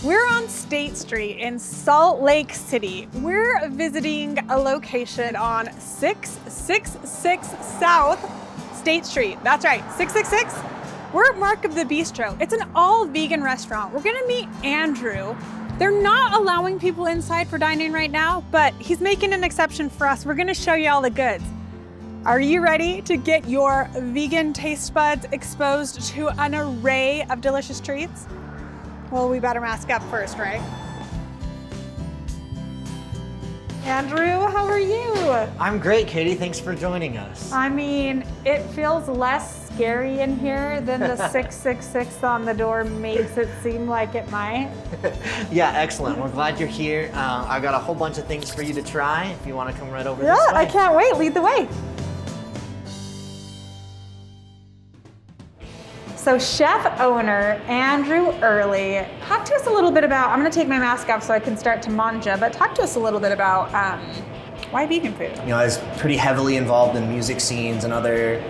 We're on State Street in Salt Lake City. We're visiting a location on 666 South State Street. That's right, 666. We're at Mark of the Beastro. It's an all-vegan restaurant. We're gonna meet Andrew. They're not allowing people inside for dining right now, but he's making an exception for us. We're gonna show you all the goods. Are you ready to get your vegan taste buds exposed to an array of delicious treats? Well, we better mask up first, right? Andrew, how are you? I'm great, Katie. Thanks for joining us. I mean, it feels less scary in here than the 666 on the door makes it seem like it might. Yeah, excellent. We're glad you're here. I've got a whole bunch of things for you to try if you want to come right over this way. Yeah, I can't wait. Lead the way. So chef owner Andrew Early, talk to us a little bit about, I'm gonna take my mask off so I can start to manja, but talk to us a little bit about why vegan food? You know, I was pretty heavily involved in music scenes and other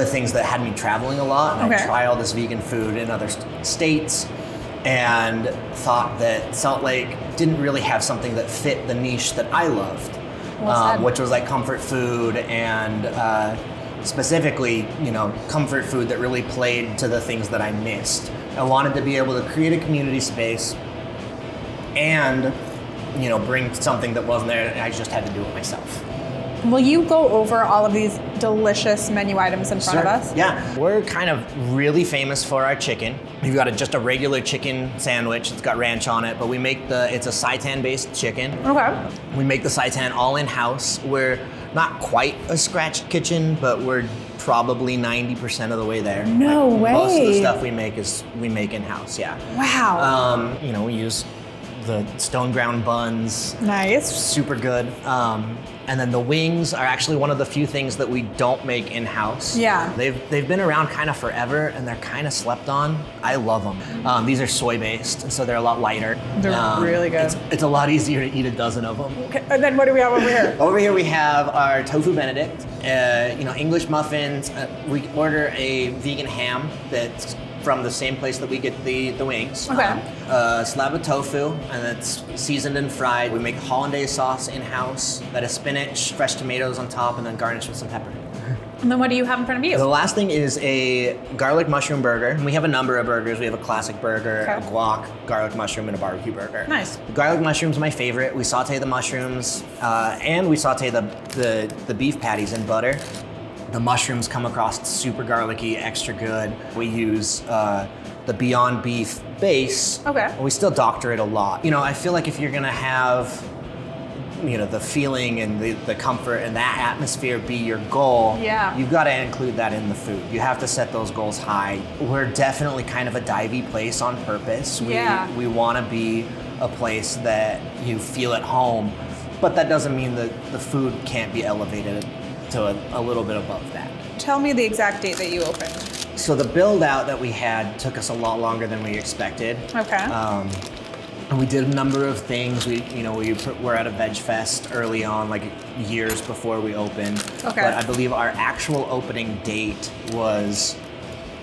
things that had me traveling a lot. And I tried all this vegan food in other states and thought that Salt Lake didn't really have something that fit the niche that I loved, which was like comfort food and specifically, you know, comfort food that really played to the things that I missed. I wanted to be able to create a community space and, you know, bring something that wasn't there, and I just had to do it myself. Will you go over all of these delicious menu items in front of us? Yeah, we're kind of really famous for our chicken. We've got just a regular chicken sandwich. It's got ranch on it, but we make it's a seitan-based chicken. Okay. We make the seitan all in-house. We're not quite a scratch kitchen, but we're probably 90% of the way there. No way. Most of the stuff we make in-house, yeah. Wow. You know, we use the stone ground buns. Nice. Super good. And then the wings are actually one of the few things that we don't make in-house. Yeah. They've been around kind of forever and they're kind of slept on. I love them. These are soy-based, and so they're a lot lighter. They're really good. It's a lot easier to eat a dozen of them. Okay. And then what do we have over here? Over here we have our tofu Benedict, you know, English muffins. We order a vegan ham that's from the same place that we get the wings. Okay. Slab of tofu, and it's seasoned and fried. We make hollandaise sauce in-house, that is spinach, fresh tomatoes on top, and then garnished with some pepper. And then what do you have in front of you? The last thing is a garlic mushroom burger. We have a number of burgers. We have a classic burger, a guac, garlic mushroom, and a barbecue burger. Nice. The garlic mushroom's my favorite. We saute the mushrooms, and we saute the beef patties in butter. The mushrooms come across super garlicky, extra good. We use the Beyond Beef base. Okay. We still doctor it a lot. You know, I feel like if you're gonna have, you know, the feeling and the comfort and that atmosphere be your goal, you've got to include that in the food. You have to set those goals high. We're definitely kind of a divey place on purpose. We want to be a place that you feel at home, but that doesn't mean that the food can't be elevated to a little bit above that. Tell me the exact date that you opened. So the build out that we had took us a lot longer than we expected. Okay. And we did a number of things. We're at a Veg Fest early on, like years before we opened. Okay. But I believe our actual opening date was,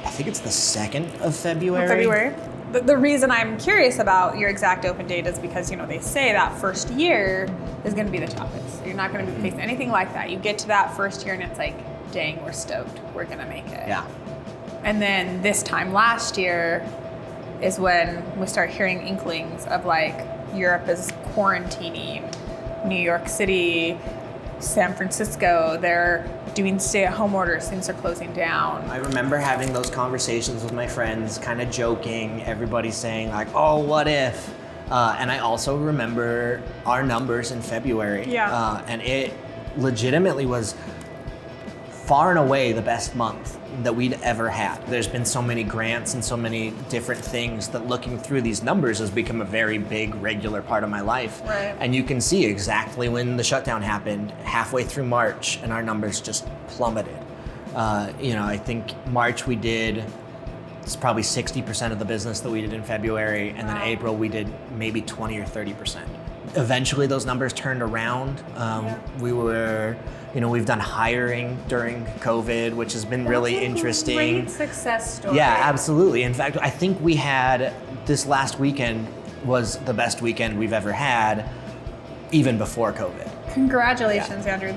I think it's the 2nd of February. The reason I'm curious about your exact open date is because, you know, they say that first year is going to be the toughest. You're not going to be facing anything like that. You get to that first year and it's like, dang, we're stoked. We're going to make it. Yeah. And then this time last year is when we start hearing inklings of like Europe is quarantining, New York City, San Francisco, they're doing stay-at-home orders, things are closing down. I remember having those conversations with my friends, kind of joking, everybody saying like, oh, what if? And I also remember our numbers in February. Yeah. And it legitimately was far and away the best month that we'd ever had. There's been so many grants and so many different things that looking through these numbers has become a very big, regular part of my life. Right. And you can see exactly when the shutdown happened, halfway through March, and our numbers just plummeted. You know, I think March we did, it's probably 60% of the business that we did in February, and then April we did maybe 20 or 30%. Eventually those numbers turned around. We were, you know, we've done hiring during COVID, which has been really interesting. Great success story. Yeah, absolutely. In fact, I think we had this last weekend, was the best weekend we've ever had, even before COVID. Congratulations, Andrew.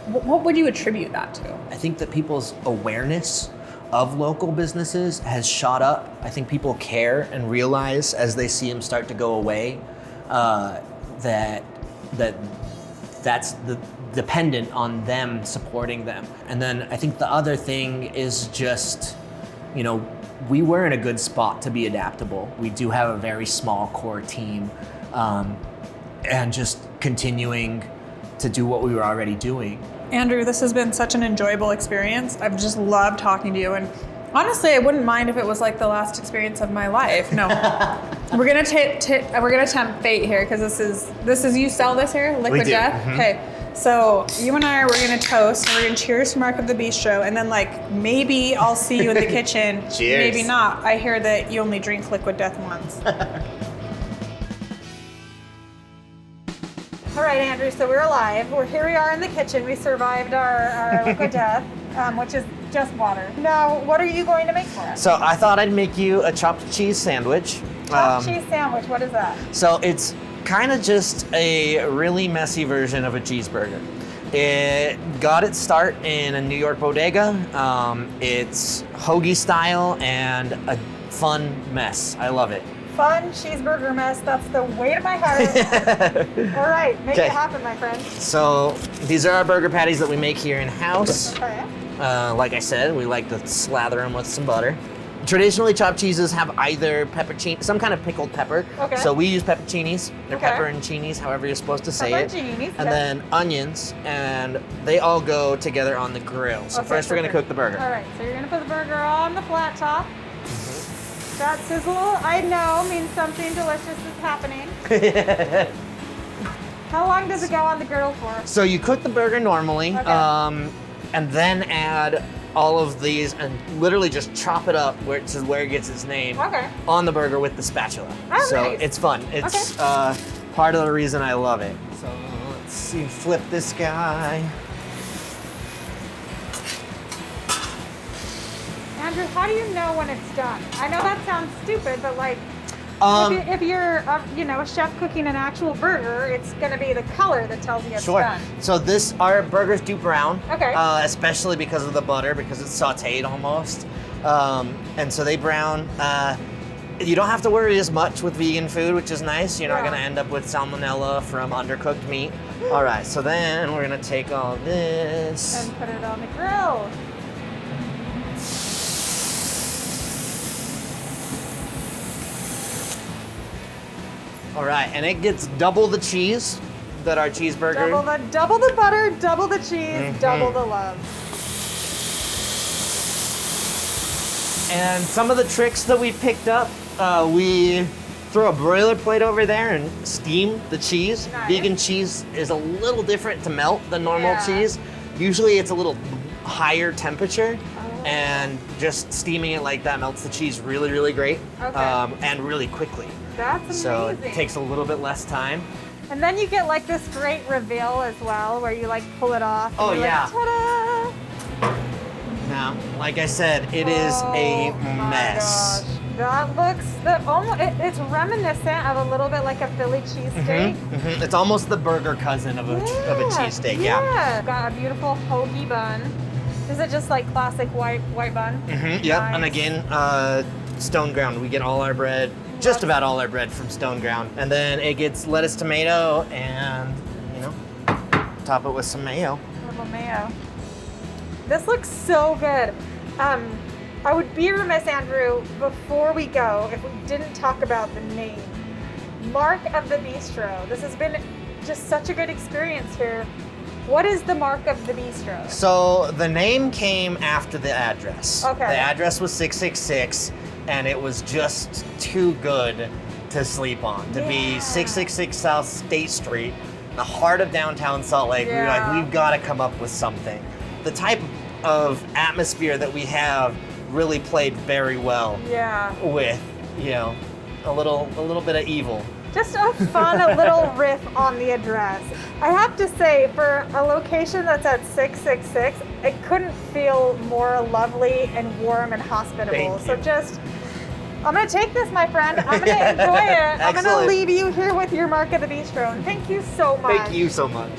What would you attribute that to? I think that people's awareness of local businesses has shot up. I think people care and realize as they see them start to go away that's dependent on them supporting them. And then I think the other thing is just, we were in a good spot to be adaptable. We do have a very small core team, and just continuing to do what we were already doing. Andrew, this has been such an enjoyable experience. I've just loved talking to you, and honestly, I wouldn't mind if it was like the last experience of my life. No, we're gonna tempt fate here, because this is you sell this here, Liquid Death. Mm-hmm. Okay, so you and I, we're gonna toast, and we're gonna cheers to Mark of the Beastro, and then maybe I'll see you in the kitchen. Cheers. Maybe not. I hear that you only drink Liquid Death once. All right, Andrew, so we're alive. Here we are in the kitchen. We survived our Liquid Death, which is just water. Now, what are you going to make for us? So I thought I'd make you a chopped cheese sandwich. Chopped cheese sandwich, what is that? So it's kind of just a really messy version of a cheeseburger. It got its start in a New York bodega. It's hoagie style and a fun mess. I love it. Fun cheeseburger mess. That's the weight of my heart. All right, make it happen, my friend. So these are our burger patties that we make here in house. Okay. Like I said, we like to slather them with some butter. Traditionally, chopped cheeses have either peppercini, some kind of pickled pepper. Okay. So we use pepperoncinis. They're pepperoncinis, however you're supposed to say it. And then onions, and they all go together on the grill. So first we're gonna cook the burger. All right, so you're gonna put the burger on the flat top. That sizzle, I know, means something delicious is happening. How long does it go on the grill for? So you cook the burger normally, and then add all of these and literally just chop it up where it gets its name on the burger with the spatula. Oh, so nice. It's fun. It's part of the reason I love it. So let's see, flip this guy. Andrew, how do you know when it's done? I know that sounds stupid, but if you're a chef cooking an actual burger, it's going to be the color that tells you it's done. So our burgers do brown, especially because of the butter, because it's sautéed almost, and so they brown. You don't have to worry as much with vegan food, which is nice. You're not going to end up with salmonella from undercooked meat. All right, so then we're going to take all this and put it on the grill. All right, and it gets double the cheese that our cheeseburger. Double the butter, double the cheese, double the love. And some of the tricks that we picked up, we throw a broiler plate over there and steam the cheese. Nice. Vegan cheese is a little different to melt than normal cheese. Usually it's a little higher temperature. And just steaming it like that melts the cheese really, really great, and really quickly. That's amazing. So it takes a little bit less time. And then you get this great reveal as well, where you pull it off. Oh yeah. Ta-da! Now, like I said, it is a mess. Gosh. That looks it's reminiscent of a little bit like a Philly cheesesteak. It's almost the burger cousin of a cheesesteak. Yeah. Got a beautiful hoagie bun. Is it just classic white bun? Yep. Nice. And again, stone ground. We get all our bread, just about all our bread from stone ground. And then it gets lettuce, tomato, and top it with some mayo. A little mayo. This looks so good. I would be remiss, Andrew, before we go, if we didn't talk about the name. Mark of the Beastro. This has been just such a good experience here. What is the Mark of the Beastro? So the name came after the address. Okay. The address was 666, and it was just too good to sleep on. To be 666 South State Street, the heart of downtown Salt Lake. We were like, we've got to come up with something. The type of atmosphere that we have really played very well with, a little bit of evil. Just a fun little riff on the address. I have to say, for a location that's at 666, it couldn't feel more lovely and warm and hospitable. So just I'm gonna take this, my friend. I'm gonna enjoy it. I'm gonna Excellent. leave you here with your mark of the Beastro. And thank you so much. Thank you so much.